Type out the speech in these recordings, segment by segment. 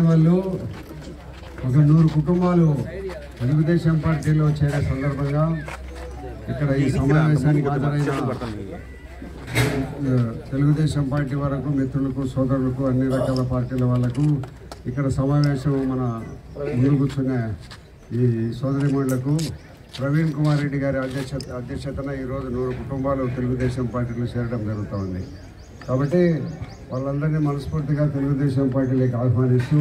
వాళ్ళు ఒక 100 కుటుంబాలు తెలుగుదేశం పార్టీలో చేరే సందర్భంగా ఇక్కడ ఈ సమావేశానికి హాజరైన తెలుగుదేశం పార్టీ వరకు మిత్రులకు సోదరులకు అన్ని రకాల పార్టీల వాళ్ళకు ఇక్కడ సమావేశం మన ముందు కూర్చున్న ఈ సోదరిమణులకు ప్రవీణ్ కుమార్ రెడ్డి గారి అధ్యక్షతన ఈరోజు 100 కుటుంబాలు తెలుగుదేశం పార్టీలో చేరడం జరుగుతోంది. కాబట్టి వాళ్ళందరినీ మనస్ఫూర్తిగా తెలుగుదేశం పార్టీలోకి ఆహ్వానిస్తూ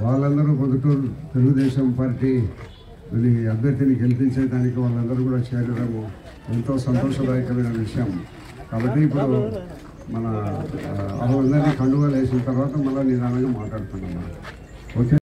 వాళ్ళందరూ పొద్దుటూరు తెలుగుదేశం పార్టీ అభ్యర్థిని గెలిపించేదానికి వాళ్ళందరూ కూడా చేరడము ఎంతో సంతోషదాయకమైన విషయం. కాబట్టి ఇప్పుడు మన వాళ్ళందరినీ కండువాలు వేసిన తర్వాత మళ్ళీ నిదానంగా మాట్లాడుతున్నాం. ఓకే,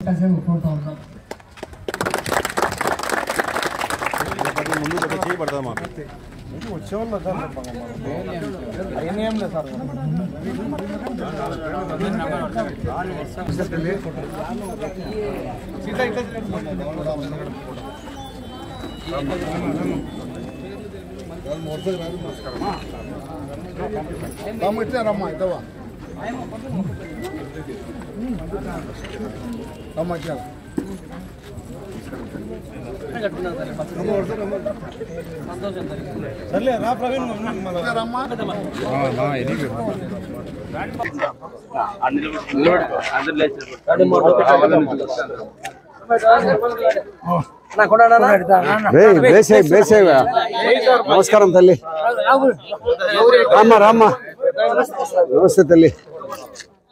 రమ్మా ఇదవా రమ్మా సర్లే రా ప్రవీణ్ నమస్కారం తల్లి. రామ్మా రామ్మా. నమస్తే తల్లి.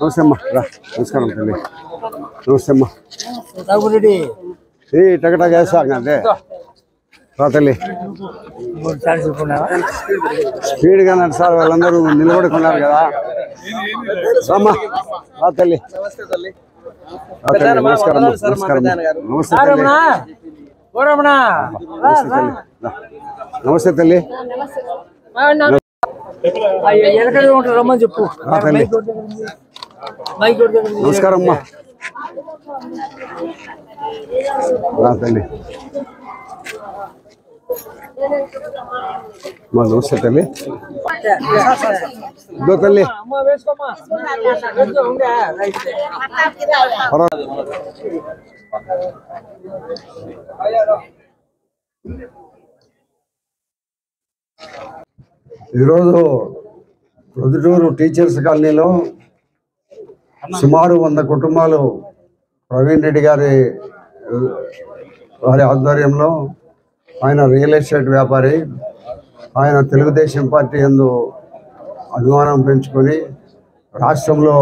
నమస్తే అమ్మా. రా. నమస్కారం తల్లి. నమస్తే అమ్మా. టకటా వేసా అంటే రా తల్లి. స్పీడ్గా నడు సార్, వాళ్ళందరూ నిలబడుకున్నారు కదా. రామ్మా. రా తల్లి. నమస్కారం. నమస్కారం. నమస్తే తల్లి. నమస్తే తల్లి. రమ్మని చెప్పు. నమస్కారం అమ్మా. రా తల్లి. నమస్తే తల్లి. ఇదో తల్లి. ఈరోజు ప్రొద్దుటూరు టీచర్స్ కాలనీలో సుమారు 100 కుటుంబాలు ప్రవీణ్ రెడ్డి వారి ఆధ్వర్యంలో, ఆయన రియల్ ఎస్టేట్ వ్యాపారి, ఆయన తెలుగుదేశం పార్టీ యందు అభిమానం పెంచుకొని రాష్ట్రంలో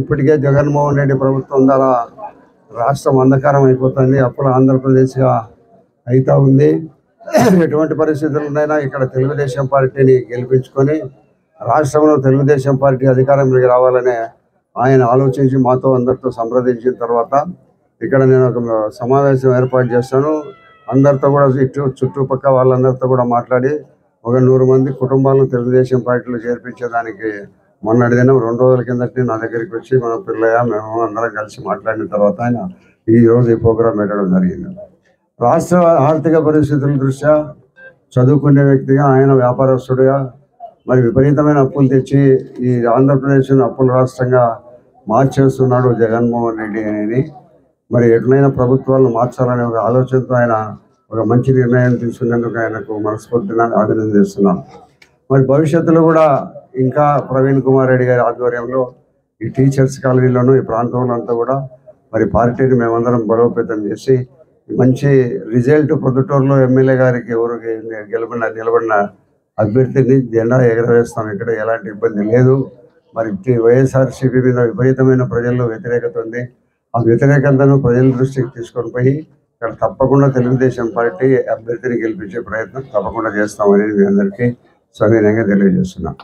ఇప్పటికే జగన్మోహన్ రెడ్డి ప్రభుత్వం ద్వారా రాష్ట్రం అంధకారం అయిపోతుంది, అప్పుల ఆంధ్రప్రదేశ్గా అవుతూ ఉంది. ఎటువంటి పరిస్థితుల్లోనైనా ఇక్కడ తెలుగుదేశం పార్టీని గెలిపించుకొని రాష్ట్రంలో తెలుగుదేశం పార్టీ అధికారంలోకి రావాలనే ఆయన ఆలోచించి మాతో అందరితో సంప్రదించిన తర్వాత ఇక్కడ నేను ఒక సమావేశం ఏర్పాటు చేస్తాను. అందరితో కూడా చుట్టుపక్కల వాళ్ళందరితో కూడా మాట్లాడి ఒక 100 మంది కుటుంబాలను తెలుగుదేశం పార్టీలో చేర్పించేదానికి మొన్నటి దినం 2 రోజుల కిందటి నా దగ్గరికి వచ్చి మన పిల్లయ్య మేము అందరం కలిసి మాట్లాడిన తర్వాత ఆయన ఈరోజు ఈ ప్రోగ్రాం పెట్టడం జరిగింది. రాష్ట్ర ఆర్థిక పరిస్థితుల దృష్ట్యా చదువుకునే వ్యక్తిగా, ఆయన వ్యాపారస్తుడిగా మరి విపరీతమైన అప్పులు తెచ్చి ఈ ఆంధ్రప్రదేశ్ను అప్పుల రాష్ట్రంగా మార్చేస్తున్నాడు జగన్మోహన్ రెడ్డి అనేది. మరి ఎట్లయినా ప్రభుత్వాలను మార్చాలనే ఒక ఆలోచనతో ఆయన ఒక మంచి నిర్ణయం తీసుకునేందుకు ఆయనకు మనస్ఫూర్తిగా అభినందిస్తున్నాను. మరి భవిష్యత్తులో కూడా ఇంకా ప్రవీణ్ కుమార్ రెడ్డి గారి ఆధ్వర్యంలో ఈ టీచర్స్ కాలనీలోనూ ఈ ప్రాంతంలో అంతా కూడా మరి పార్టీని మేమందరం బలోపేతం చేసి మంచి రిజల్ట్ ప్రొద్దుటూరులో ఎమ్మెల్యే గారికి ఎవరికి నిలబడిన అభ్యర్థిని జెండా ఎగరవేస్తాం. ఇక్కడ ఎలాంటి ఇబ్బంది లేదు. మరి వైఎస్ఆర్సీపీ మీద విపరీతమైన ప్రజల్లో వ్యతిరేకత ఉంది. ఆ వ్యతిరేకతను ప్రజల దృష్టికి తీసుకొని పోయి ఇక్కడ తప్పకుండా తెలుగుదేశం పార్టీ అభ్యర్థిని గెలిపించే ప్రయత్నం తప్పకుండా చేస్తామని మీ అందరికీ సవినయంగా తెలియజేస్తున్నాం.